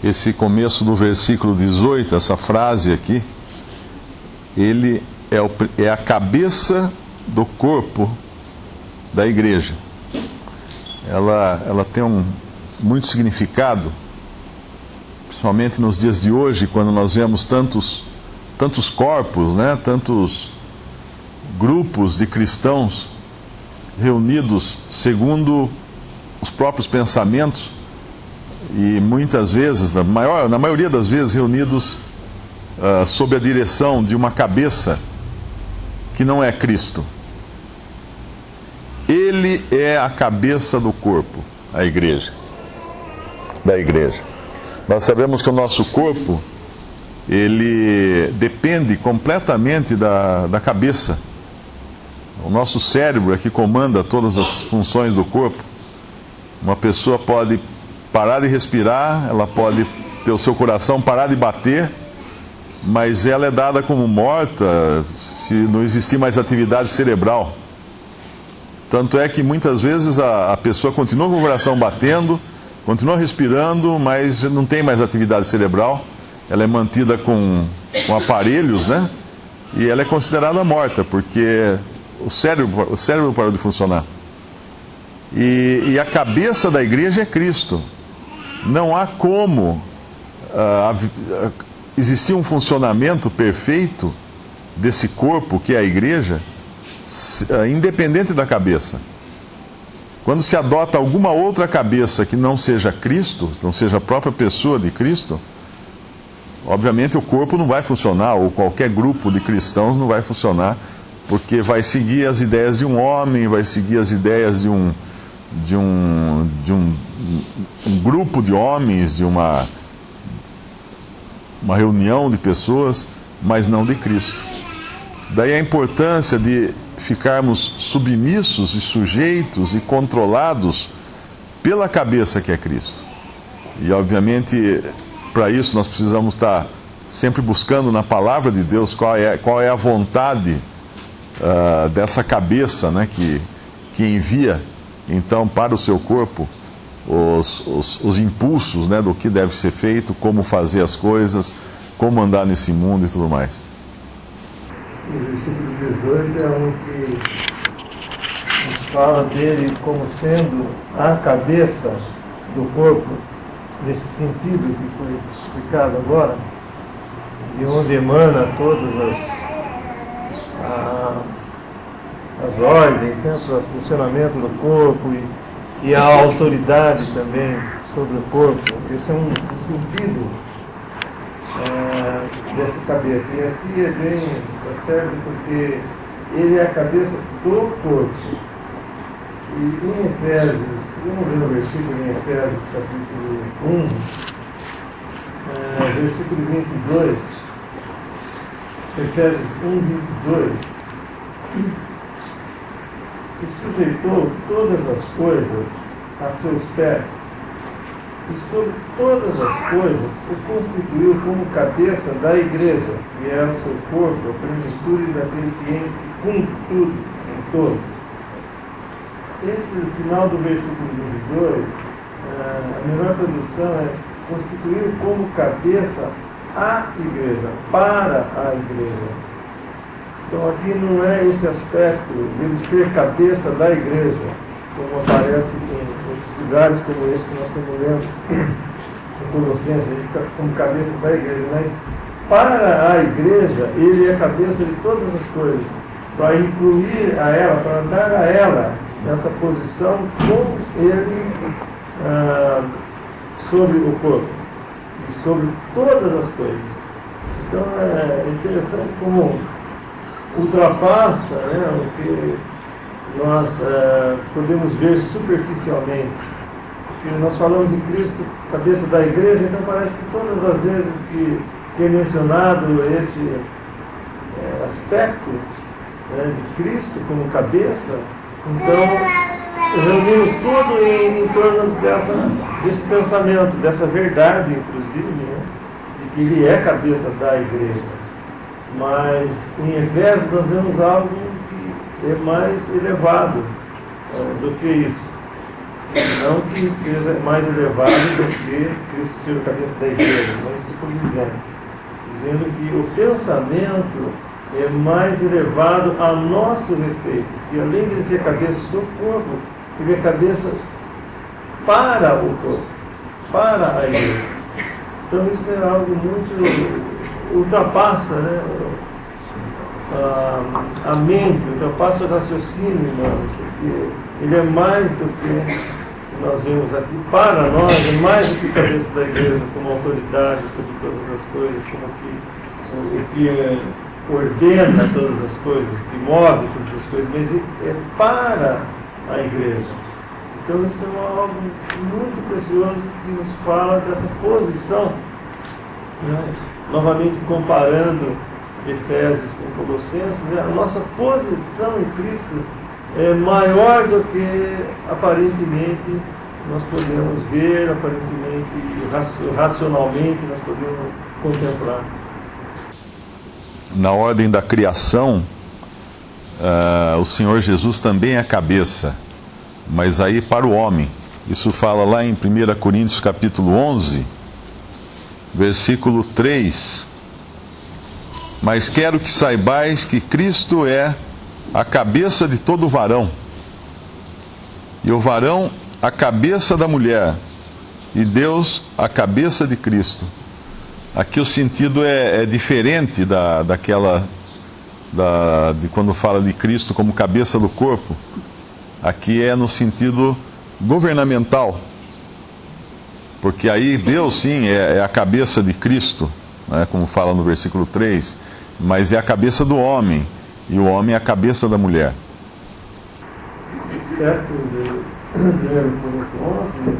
esse começo do versículo 18, essa frase aqui, ele é a cabeça do corpo da igreja. Ela tem muito significado, principalmente nos dias de hoje, quando nós vemos tantos corpos, né? Tantos grupos de cristãos reunidos segundo os próprios pensamentos e muitas vezes, na maioria das vezes, reunidos sob a direção de uma cabeça que não é Cristo. Ele é a cabeça do corpo, da igreja. Nós sabemos que o nosso corpo, ele depende completamente da cabeça. O nosso cérebro é que comanda todas as funções do corpo. Uma pessoa pode parar de respirar, ela pode ter o seu coração parar de bater, mas ela é dada como morta se não existir mais atividade cerebral. Tanto é que muitas vezes a pessoa continua com o coração batendo, continua respirando, mas não tem mais atividade cerebral. Ela é mantida com aparelhos, né? E ela é considerada morta, porque o cérebro parou de funcionar. E a cabeça da igreja é Cristo. Não há como existir um funcionamento perfeito desse corpo que é a igreja, independente da cabeça. Quando se adota alguma outra cabeça que não seja Cristo, não seja a própria pessoa de Cristo, obviamente o corpo não vai funcionar, ou qualquer grupo de cristãos não vai funcionar, porque vai seguir as ideias de um homem, vai seguir as ideias de um grupo de homens, de uma reunião de pessoas, mas não de Cristo. Daí a importância de ficarmos submissos e sujeitos e controlados pela cabeça que é Cristo. E obviamente, para isso nós precisamos estar sempre buscando na palavra de Deus qual é a vontade dessa cabeça, né, que envia então para o seu corpo os impulsos, né, do que deve ser feito, como fazer as coisas, como andar nesse mundo e tudo mais. O versículo 18 é um que nos fala dele como sendo a cabeça do corpo, nesse sentido que foi explicado agora, de onde emana todas as ordens, né, para o funcionamento do corpo e a autoridade também sobre o corpo. Esse é um sentido dessa cabeça. E aqui é bem serve porque ele é a cabeça do corpo. E em Efésios, vamos ver no versículo em Efésios, capítulo 1, versículo 22, Efésios 1, 22, e sujeitou todas as coisas a seus pés, e sobre todas as coisas o constituiu como cabeça da igreja, que é o seu corpo, a plenitude daquele que enche com tudo, em todos. Esse final do versículo 22, a melhor tradução é constituiu como cabeça a igreja, para a igreja. Então aqui não é esse aspecto dele ser cabeça da igreja, como aparece em outros lugares como esse que nós estamos lendo em Colossenses, como cabeça da igreja, mas para a igreja ele é cabeça de todas as coisas, para incluir a ela, para dar a ela nessa posição com ele sobre o corpo e sobre todas as coisas. Então é interessante como ultrapassa, né, o que nós podemos ver superficialmente. Porque nós falamos de Cristo, cabeça da igreja, então parece que todas as vezes que é mencionado esse aspecto, né, de Cristo como cabeça, então reunimos tudo em torno desse pensamento, dessa verdade, inclusive, né, de que ele é cabeça da igreja. Mas em Efésios nós vemos algo que é mais elevado do que isso. Não que seja mais elevado do que Cristo ser o cabeça da igreja, não é isso que eu estou dizendo. Dizendo que o pensamento é mais elevado a nosso respeito. E além de ser cabeça do corpo, ele é cabeça para o corpo, para a igreja. Então isso é algo muito, ultrapassa, né, a mente, ultrapassa o raciocínio humano, porque ele é mais do que nós vemos aqui, para nós, é mais do que cabeça da igreja, como autoridade sobre todas as coisas, como o que ordena todas as coisas, que move todas as coisas, mas é para a igreja. Então isso é algo muito precioso que nos fala dessa posição, né? Novamente comparando Efésios com Colossenses, né? A nossa posição em Cristo é maior do que aparentemente nós podemos ver, aparentemente, racionalmente nós podemos contemplar. Na ordem da criação, o Senhor Jesus também é a cabeça, mas aí para o homem. Isso fala lá em 1 Coríntios capítulo 11, versículo 3. Mas quero que saibais que Cristo é a cabeça de todo varão, e o varão a cabeça da mulher, e Deus a cabeça de Cristo. Aqui o sentido é diferente de quando fala de Cristo como cabeça do corpo. Aqui é no sentido governamental, porque aí Deus sim é a cabeça de Cristo, né, como fala no versículo 3, mas é a cabeça do homem, e o homem é a cabeça da mulher. Certo, de 1 Coríntios 11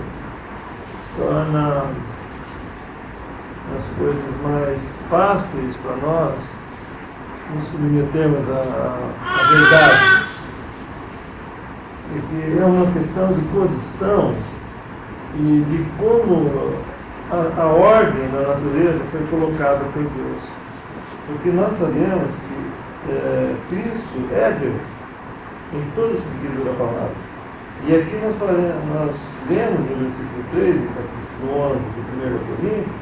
torna as coisas mais fáceis para nós nos submetermos à verdade. Porque é uma questão de posição e de como a ordem da natureza foi colocada por Deus. Porque nós sabemos que Cristo é Deus, em todo o sentido da palavra. E aqui nós vemos no versículo 3, do capítulo 11 de 1 Coríntios,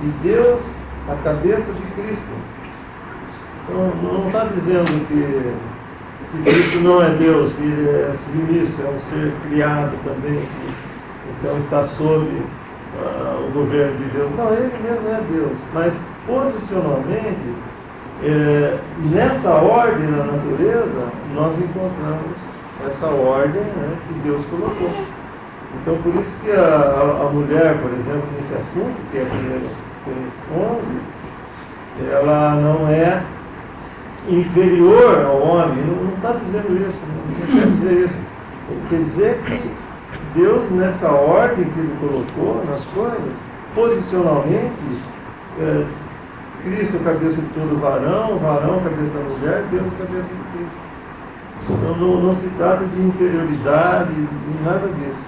de Deus a cabeça de Cristo. Então, não está dizendo que Cristo não é Deus, que ele é submisso, é um ser criado também, que então está sob o governo de Deus. Não, ele mesmo é Deus. Mas posicionalmente, nessa ordem na natureza, nós encontramos essa ordem, né, que Deus colocou. Então, por isso que a mulher, por exemplo, nesse assunto, que é 1 Coríntios 11, ela não é inferior ao homem. Não está dizendo isso, não quer dizer isso. Quer dizer que Deus, nessa ordem que Ele colocou nas coisas, posicionalmente, Cristo cabeça de todo varão, varão cabeça da mulher, Deus cabeça de Cristo. Então não se trata de inferioridade, de nada disso,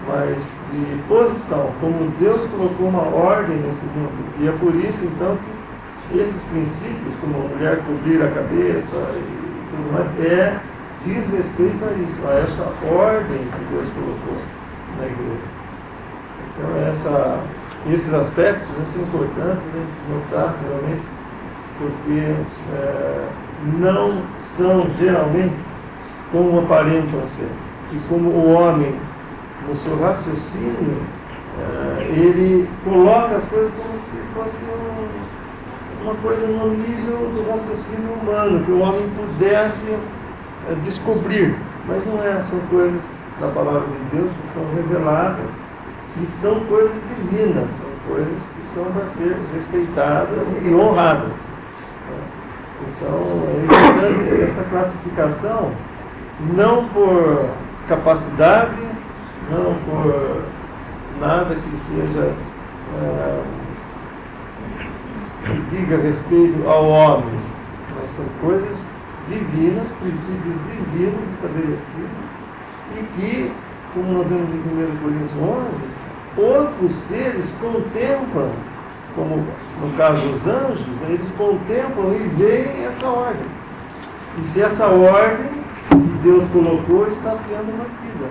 mas de posição, como Deus colocou uma ordem nesse mundo. E é por isso então que esses princípios, como a mulher cobrir a cabeça e tudo mais, diz respeito a isso, a essa ordem que Deus colocou na igreja. Então esses aspectos, né, são importantes a gente notar realmente, porque não são geralmente como aparentam ser. E como o homem, no seu raciocínio, ele coloca as coisas como se fosse uma coisa no nível do raciocínio humano, que o homem pudesse descobrir. Mas não é, são coisas da palavra de Deus que são reveladas e são coisas divinas, são coisas que são para ser respeitadas e honradas. Então, é importante essa classificação, não por capacidade, não por nada que seja que diga respeito ao homem, mas são coisas divinas, princípios divinos estabelecidos, e que, como nós vemos em 1 Coríntios 11, outros seres contemplam, como no caso dos anjos, eles contemplam e veem essa ordem. E se essa ordem que Deus colocou está sendo mantida.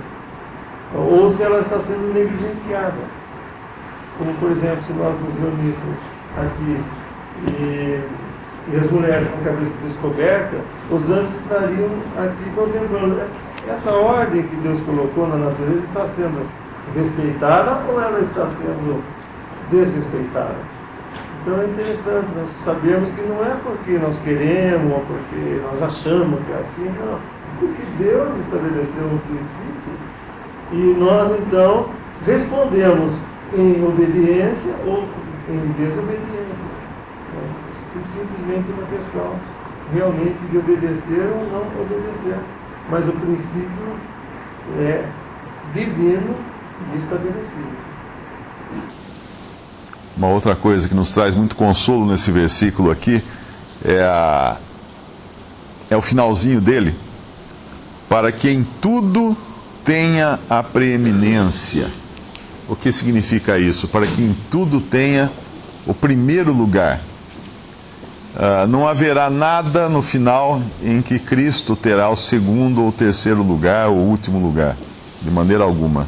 ou se ela está sendo negligenciada. Como, por exemplo, se nós nos reuníssemos aqui e as mulheres com a cabeça descoberta, os anjos estariam aqui contemplando. Essa ordem que Deus colocou na natureza está sendo respeitada ou ela está sendo desrespeitada? Então é interessante nós sabermos que não é porque nós queremos ou porque nós achamos que é assim, não. Porque Deus estabeleceu um princípio e nós então respondemos em obediência ou em desobediência. Simplesmente uma questão realmente de obedecer ou não obedecer. Mas o princípio é divino e estabelecido. Uma outra coisa que nos traz muito consolo nesse versículo aqui é o finalzinho dele. Para que em tudo tenha a preeminência. O que significa isso? Para que em tudo tenha o primeiro lugar. Não haverá nada no final em que Cristo terá o segundo ou terceiro lugar ou último lugar, de maneira alguma.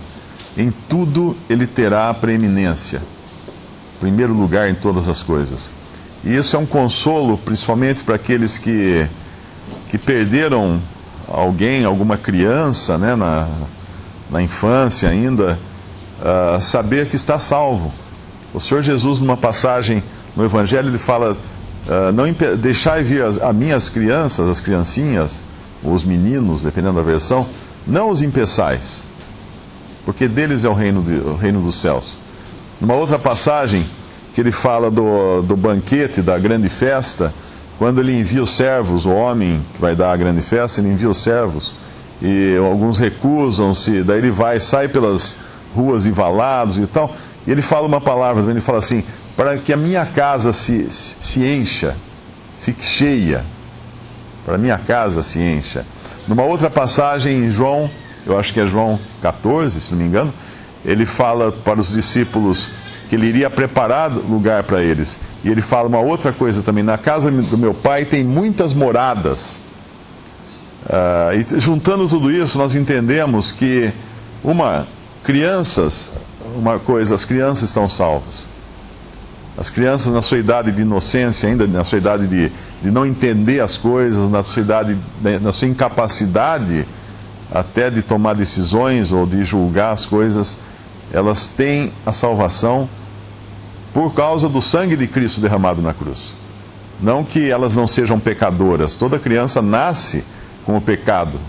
Em tudo ele terá a preeminência, primeiro lugar em todas as coisas. E isso é um consolo, principalmente para aqueles que perderam alguém, alguma criança, né, na infância ainda, saber que está salvo. O Senhor Jesus, numa passagem no Evangelho, ele fala: deixai vir a minhas crianças, as criancinhas, os meninos, dependendo da versão, não os impeçais, porque deles é o reino dos céus. Numa outra passagem, que ele fala do banquete, da grande festa, quando ele envia os servos, o homem que vai dar a grande festa, ele envia os servos, e alguns recusam-se, daí ele sai pelas ruas embalados e tal, e ele fala uma palavra, ele fala assim: para que a minha casa se encha, fique cheia, para a minha casa se encha. Numa outra passagem em João, eu acho que é João 14, se não me engano, ele fala para os discípulos que ele iria preparar lugar para eles. E ele fala uma outra coisa também: na casa do meu pai tem muitas moradas. E juntando tudo isso, nós entendemos que as crianças estão salvas. As crianças, na sua idade de inocência, ainda na sua idade de não entender as coisas, na sua incapacidade até de tomar decisões ou de julgar as coisas, elas têm a salvação por causa do sangue de Cristo derramado na cruz. Não que elas não sejam pecadoras. Toda criança nasce com o pecado.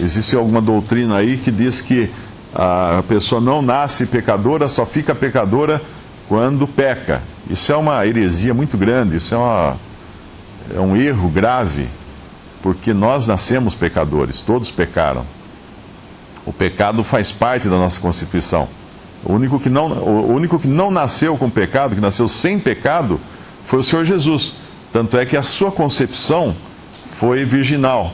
Existe alguma doutrina aí que diz que a pessoa não nasce pecadora, só fica pecadora quando peca. Isso é uma heresia muito grande, isso é um erro grave, porque nós nascemos pecadores, todos pecaram. O pecado faz parte da nossa constituição. O único que não nasceu com pecado, que nasceu sem pecado, foi o Senhor Jesus. Tanto é que a sua concepção foi virginal.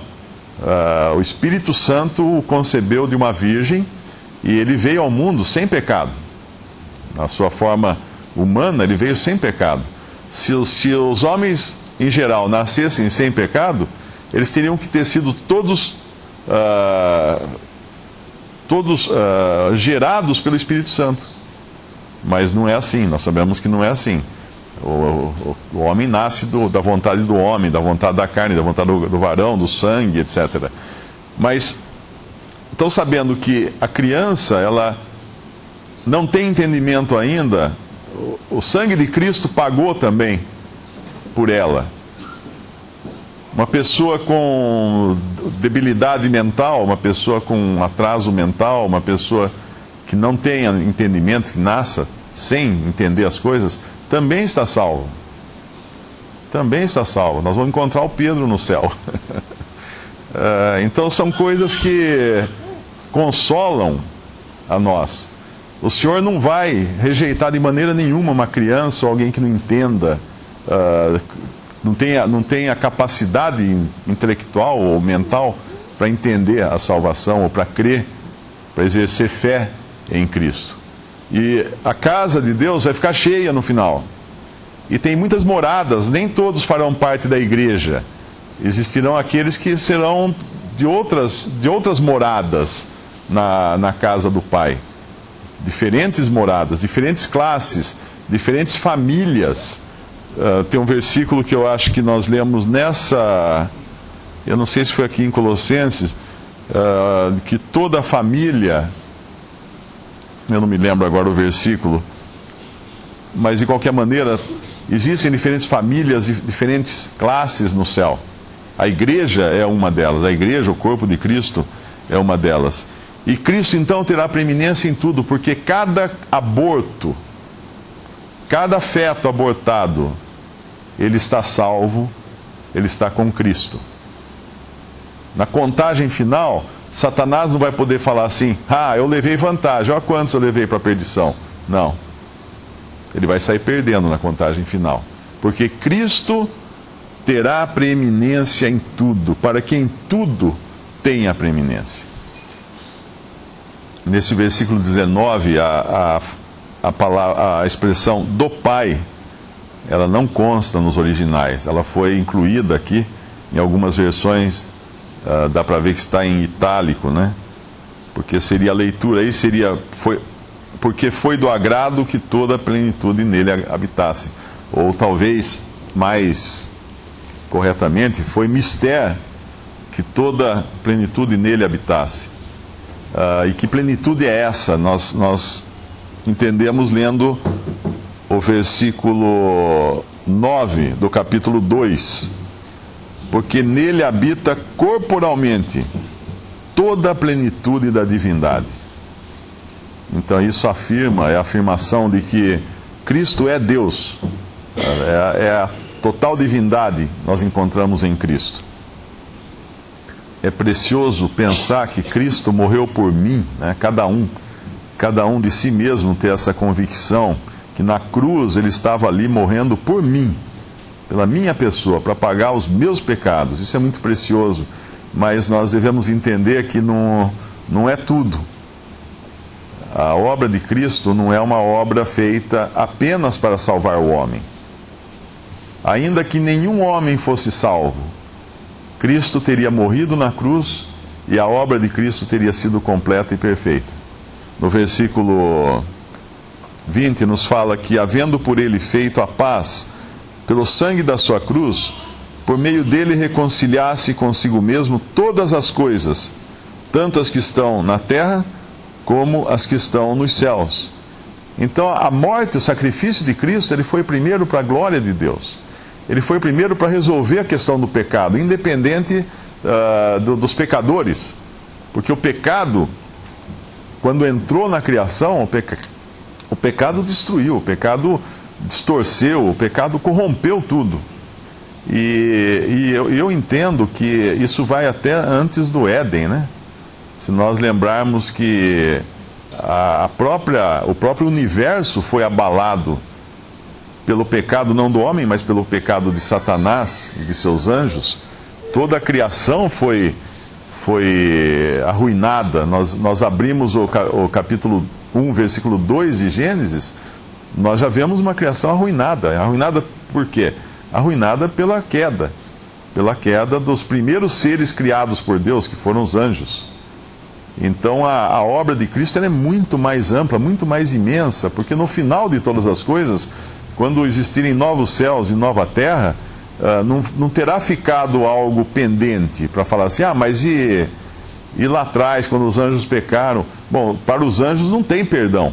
O Espírito Santo o concebeu de uma virgem e ele veio ao mundo sem pecado. Na sua forma humana, ele veio sem pecado. Se os homens, em geral, nascessem sem pecado, eles teriam que ter sido todos gerados pelo Espírito Santo. Mas não é assim, nós sabemos que não é assim. O homem nasce da vontade do homem, da vontade da carne, da vontade do varão, do sangue, etc. Mas, estão sabendo que a criança, ela não tem entendimento ainda, o sangue de Cristo pagou também por ela. Uma pessoa com debilidade mental, uma pessoa com atraso mental, uma pessoa que não tenha entendimento, que nasça sem entender as coisas, também está salvo. Também está salvo. Nós vamos encontrar o Pedro no céu. Então são coisas que consolam a nós. O Senhor não vai rejeitar de maneira nenhuma uma criança ou alguém que não entenda, não tenha capacidade intelectual ou mental para entender a salvação ou para crer, para exercer fé em Cristo. E a casa de Deus vai ficar cheia no final. E tem muitas moradas, nem todos farão parte da igreja. Existirão aqueles que serão de outras moradas, na casa do Pai. Diferentes moradas, diferentes classes, diferentes famílias. Tem um versículo que eu acho que nós lemos nessa... Eu não sei se foi aqui em Colossenses, que toda a família... Eu não me lembro agora o versículo, mas de qualquer maneira, existem diferentes famílias e diferentes classes no céu. A igreja é uma delas, a igreja, o corpo de Cristo, é uma delas. E Cristo então terá preeminência em tudo, porque cada aborto, cada feto abortado, ele está salvo, ele está com Cristo. Na contagem final, Satanás não vai poder falar assim: eu levei vantagem, olha quantos eu levei para a perdição. Não. Ele vai sair perdendo na contagem final. Porque Cristo terá preeminência em tudo, para que em tudo tenha preeminência. Nesse versículo 19, a expressão do Pai, ela não consta nos originais. Ela foi incluída aqui em algumas versões. Dá para ver que está em itálico, né? Porque seria a leitura aí, porque foi do agrado que toda a plenitude nele habitasse. Ou talvez, mais corretamente, foi mister que toda a plenitude nele habitasse. E que plenitude é essa? Nós entendemos lendo o versículo 9 do capítulo 2. Porque nele habita corporalmente toda a plenitude da divindade. Então isso é a afirmação de que Cristo é Deus. É a total divindade nós encontramos em Cristo. É precioso pensar que Cristo morreu por mim, né? Cada um de si mesmo ter essa convicção que na cruz ele estava ali morrendo por mim, pela minha pessoa, para pagar os meus pecados. Isso é muito precioso, mas nós devemos entender que não é tudo. A obra de Cristo não é uma obra feita apenas para salvar o homem. Ainda que nenhum homem fosse salvo, Cristo teria morrido na cruz e a obra de Cristo teria sido completa e perfeita. No versículo 20 nos fala que, havendo por ele feito a paz pelo sangue da sua cruz, por meio dele reconciliasse consigo mesmo todas as coisas, tanto as que estão na terra, como as que estão nos céus. Então a morte, o sacrifício de Cristo, ele foi primeiro para a glória de Deus. Ele foi primeiro para resolver a questão do pecado, independente dos pecadores. Porque o pecado, quando entrou na criação, o pecado destruiu, o pecado distorceu, o pecado corrompeu tudo. E eu entendo que isso vai até antes do Éden, né? Se nós lembrarmos que o próprio universo foi abalado pelo pecado não do homem, mas pelo pecado de Satanás e de seus anjos, toda a criação foi arruinada. Nós abrimos o capítulo 1, versículo 2 de Gênesis, nós já vemos uma criação arruinada. Arruinada por quê? Arruinada pela queda dos primeiros seres criados por Deus, que foram os anjos. Então a obra de Cristo é muito mais ampla, muito mais imensa, porque no final de todas as coisas, quando existirem novos céus e nova terra, não terá ficado algo pendente para falar assim: mas e lá atrás, quando os anjos pecaram? Bom, para os anjos não tem perdão.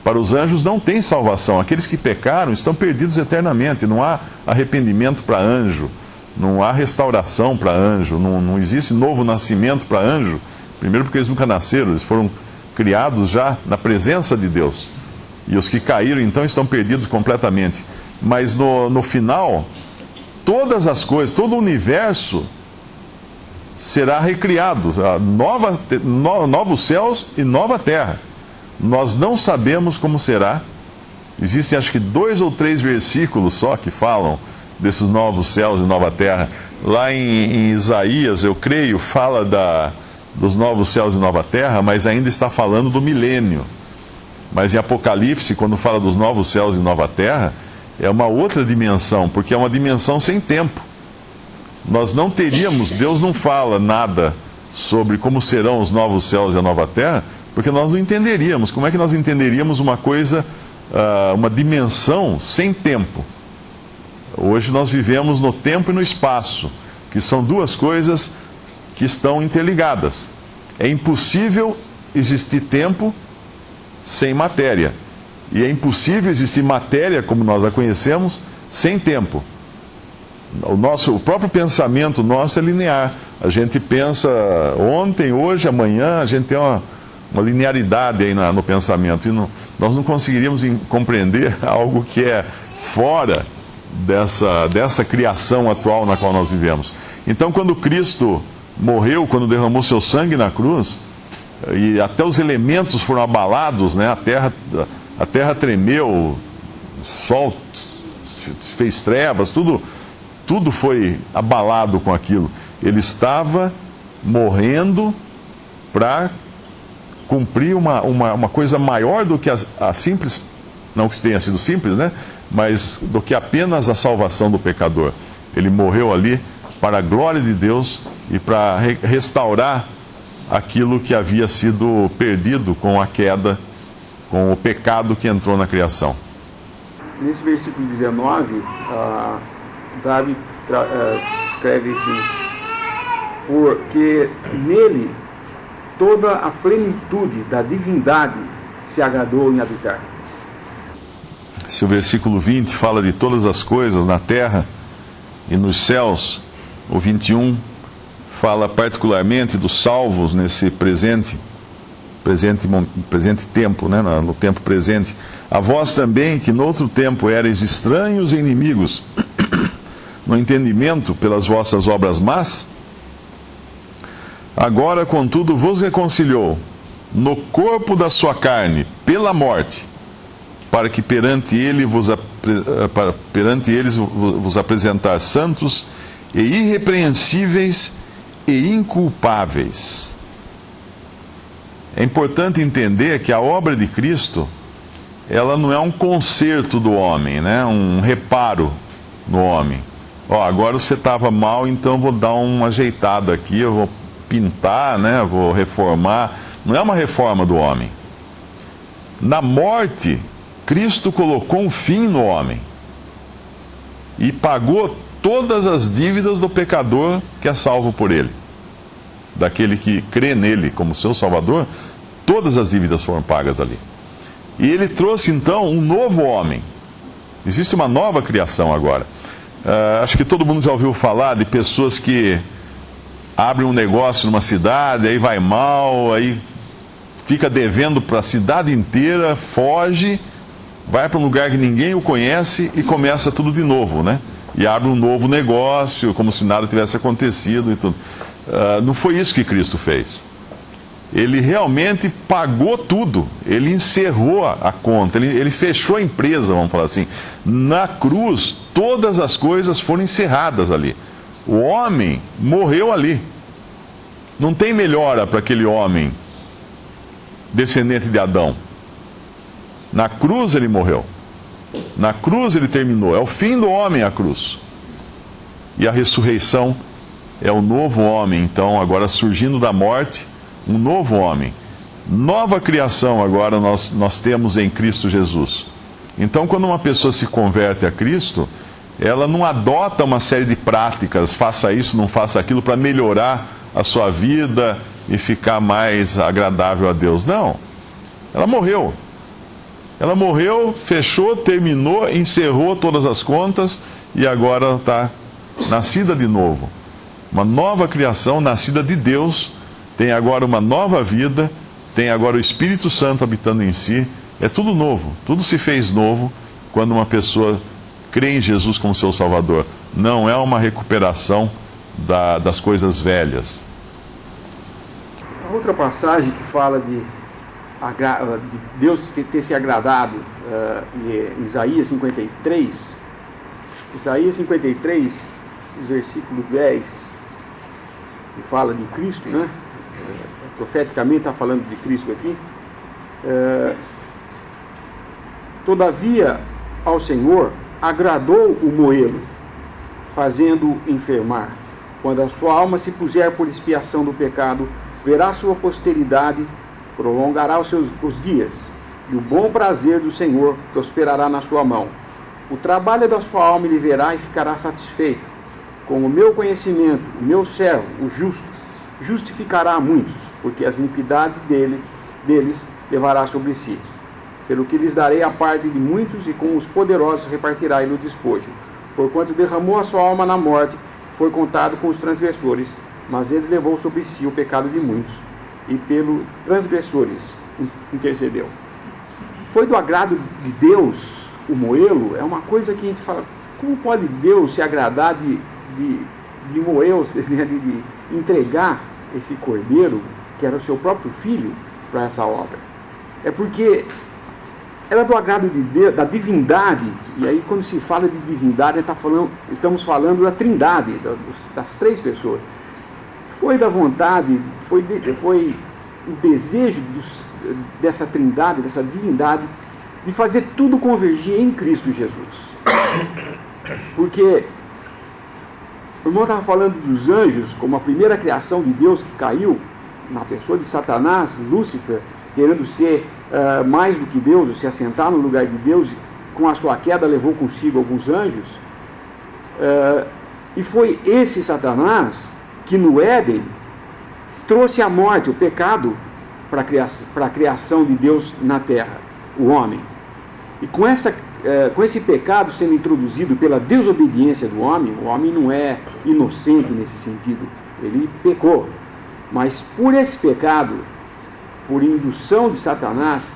Para os anjos não tem salvação. Aqueles que pecaram estão perdidos eternamente. Não há arrependimento para anjo, não há restauração para anjo, não existe novo nascimento para anjo. Primeiro porque eles nunca nasceram, eles foram criados já na presença de Deus. E os que caíram então estão perdidos completamente. Mas no final, todas as coisas, todo o universo será recriado. Novos céus e nova terra. Nós não sabemos como será. Existem acho que 2 ou 3 versículos só que falam desses novos céus e nova terra. Lá em Isaías, eu creio, fala dos novos céus e nova terra, mas ainda está falando do milênio. Mas em Apocalipse, quando fala dos novos céus e nova terra, é uma outra dimensão, porque é uma dimensão sem tempo. Nós não teríamos, Deus não fala nada sobre como serão os novos céus e a nova terra, porque nós não entenderíamos. Como é que nós entenderíamos uma coisa, uma dimensão sem tempo? Hoje nós vivemos no tempo e no espaço, que são duas coisas que estão interligadas. É impossível existir tempo sem matéria. E é impossível existir matéria, como nós a conhecemos, sem tempo. O próprio pensamento nosso é linear. A gente pensa ontem, hoje, amanhã, a gente tem uma linearidade aí no pensamento. E nós não conseguiríamos compreender algo que é fora dessa criação atual na qual nós vivemos. Então, quando Cristo morreu, quando derramou seu sangue na cruz, e até os elementos foram abalados, né? A terra tremeu, o sol fez trevas, tudo foi abalado com aquilo. Ele estava morrendo para cumprir uma coisa maior do que a simples, não que tenha sido simples, né? Mas do que apenas a salvação do pecador. Ele morreu ali para a glória de Deus e para restaurar aquilo que havia sido perdido com a queda, com o pecado que entrou na criação. Nesse versículo 19, Davi escreve assim: porque nele toda a plenitude da divindade se agradou em habitar. Se o versículo 20 fala de todas as coisas na terra e nos céus, o 21 fala particularmente dos salvos nesse presente tempo, né? No tempo presente. A vós também, que no outro tempo erais estranhos e inimigos, no entendimento pelas vossas obras más, agora, contudo, vos reconciliou no corpo da sua carne, pela morte, para que perante eles vos apresentar santos e irrepreensíveis e inculpáveis. É importante entender que a obra de Cristo, ela não é um conserto do homem, né? Um reparo no homem. Agora você estava mal, então vou dar uma ajeitada aqui, eu vou pintar, né? Vou reformar. Não é uma reforma do homem. Na morte, Cristo colocou um fim no homem e pagou todas as dívidas do pecador que é salvo por ele. Daquele que crê nele como seu Salvador, todas as dívidas foram pagas ali. E ele trouxe então um novo homem. Existe uma nova criação agora. Acho que todo mundo já ouviu falar de pessoas que abrem um negócio numa cidade, aí vai mal, aí fica devendo para a cidade inteira, foge, vai para um lugar que ninguém o conhece e começa tudo de novo, né? E abre um novo negócio, como se nada tivesse acontecido e tudo. Não foi isso que Cristo fez. Ele realmente pagou tudo. Ele encerrou a conta, ele fechou a empresa, vamos falar assim. Na cruz, todas as coisas foram encerradas ali. O homem morreu ali. Não tem melhora para aquele homem descendente de Adão. Na cruz ele morreu. Na cruz ele terminou. É o fim do homem a cruz. E a ressurreição é o novo homem, então, agora surgindo da morte, um novo homem. Nova criação agora nós temos em Cristo Jesus. Então, quando uma pessoa se converte a Cristo, ela não adota uma série de práticas, faça isso, não faça aquilo, para melhorar a sua vida e ficar mais agradável a Deus. Não. Ela morreu. Ela morreu, fechou, terminou, encerrou todas as contas e agora está nascida de novo. Uma nova criação, nascida de Deus, tem agora uma nova vida, tem agora o Espírito Santo habitando em si. É tudo novo, tudo se fez novo quando uma pessoa crê em Jesus como seu Salvador. Não é uma recuperação das coisas velhas. A outra passagem que fala de Deus ter se agradado em Isaías 53, versículo 10, que fala de Cristo, né? Profeticamente está falando de Cristo aqui. Todavia, ao Senhor agradou o moê-lo, fazendo-o enfermar. Quando a sua alma se puser por expiação do pecado, verá sua posteridade, prolongará os dias, e o bom prazer do Senhor prosperará na sua mão. O trabalho da sua alma lhe verá e ficará satisfeito. Com o meu conhecimento, o meu servo, o justo, justificará a muitos, porque as iniquidades deles levará sobre si. Pelo que lhes darei a parte de muitos, e com os poderosos repartirá ele o despojo. Porquanto derramou a sua alma na morte, foi contado com os transgressores, mas ele levou sobre si o pecado de muitos, e pelos transgressores intercedeu. Foi do agrado de Deus o moê-lo? É uma coisa que a gente fala, como pode Deus se agradar de moer, de entregar esse cordeiro, que era o seu próprio filho, para essa obra? É porque era do agrado de Deus, da divindade, e aí quando se fala de divindade, estamos falando da trindade, das três pessoas. Foi da vontade, foi o desejo dessa trindade, dessa divindade, de fazer tudo convergir em Cristo Jesus. Porque o irmão estava falando dos anjos, como a primeira criação de Deus que caiu na pessoa de Satanás, Lúcifer, querendo ser mais do que Deus, ou se assentar no lugar de Deus, com a sua queda levou consigo alguns anjos. E foi esse Satanás que no Éden trouxe a morte, o pecado, para a criação de Deus na terra, o homem. E com esse pecado sendo introduzido pela desobediência do homem, o homem não é inocente nesse sentido, ele pecou. Mas por esse pecado, por indução de Satanás,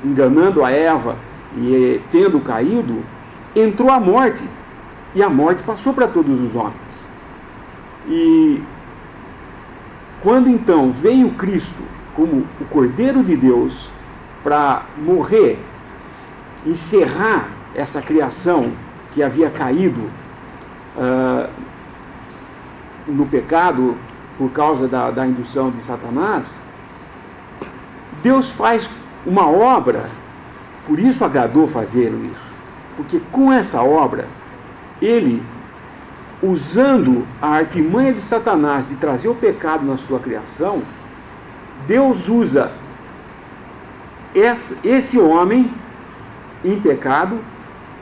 enganando a Eva e tendo caído, entrou a morte, e a morte passou para todos os homens. E quando então veio Cristo como o Cordeiro de Deus para morrer, encerrar essa criação que havia caído no pecado por causa da indução de Satanás, Deus faz uma obra, por isso agradou fazer isso, porque com essa obra, ele, usando a artimanha de Satanás de trazer o pecado na sua criação, Deus usa esse homem em pecado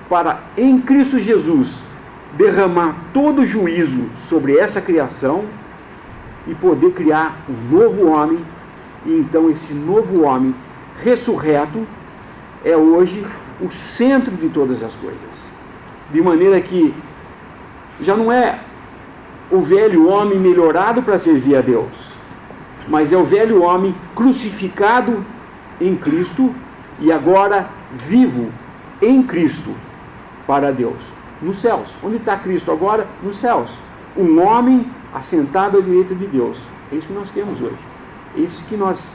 para, em Cristo Jesus, derramar todo o juízo sobre essa criação e poder criar um novo homem. E então esse novo homem ressurreto é hoje o centro de todas as coisas, de maneira que já não é o velho homem melhorado para servir a Deus, mas é o velho homem crucificado em Cristo e agora vivo em Cristo para Deus, nos céus. Onde está Cristo agora? Nos céus. Um homem assentado à direita de Deus. É isso que nós temos hoje. É isso que nós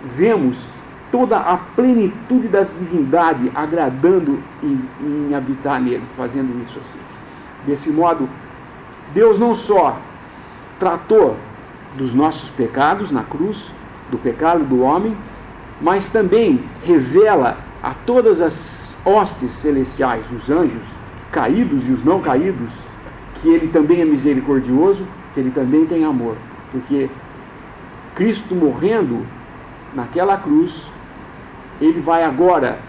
vemos, toda a plenitude da divindade agradando em habitar nele, fazendo isso assim. Desse modo, Deus não só tratou dos nossos pecados na cruz, do pecado do homem, mas também revela a todas as hostes celestiais, os anjos caídos e os não caídos, que ele também é misericordioso, que ele também tem amor, porque Cristo morrendo naquela cruz, ele vai agora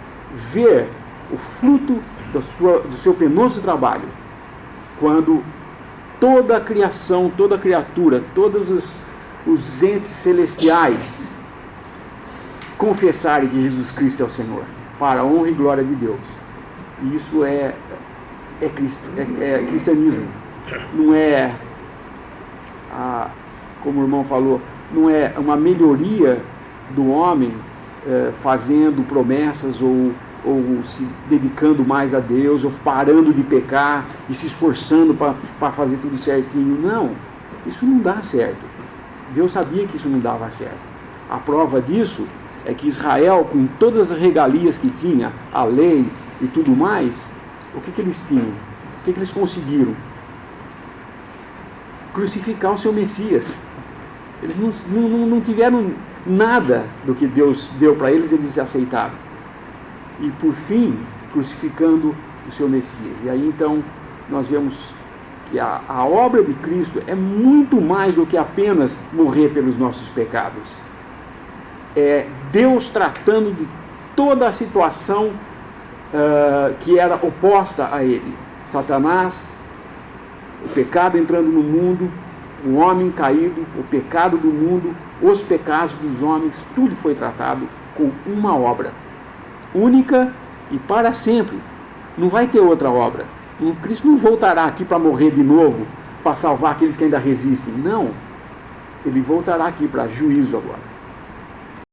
ver o fruto do seu penoso trabalho, quando toda a criação, toda a criatura, todos os entes celestiais confessarem que Jesus Cristo é o Senhor, para a honra e glória de Deus. E isso é cristianismo. Não é, como o irmão falou, não é uma melhoria do homem fazendo promessas ou se dedicando mais a Deus, ou parando de pecar e se esforçando para fazer tudo certinho. Não, isso não dá certo. Deus sabia que isso não dava certo. A prova disso é que Israel, com todas as regalias que tinha, a lei e tudo mais, o que eles tinham? O que eles conseguiram? Crucificar o seu Messias. Eles não tiveram nada do que Deus deu para eles, eles aceitaram. E por fim, crucificando o seu Messias. E aí então nós vemos que a obra de Cristo é muito mais do que apenas morrer pelos nossos pecados. É Deus tratando de toda a situação que era oposta a Ele. Satanás, o pecado entrando no mundo, o homem caído, o pecado do mundo, os pecados dos homens, tudo foi tratado com uma obra única e para sempre. Não vai ter outra obra. Cristo não voltará aqui para morrer de novo, para salvar aqueles que ainda resistem. Não. Ele voltará aqui para juízo agora.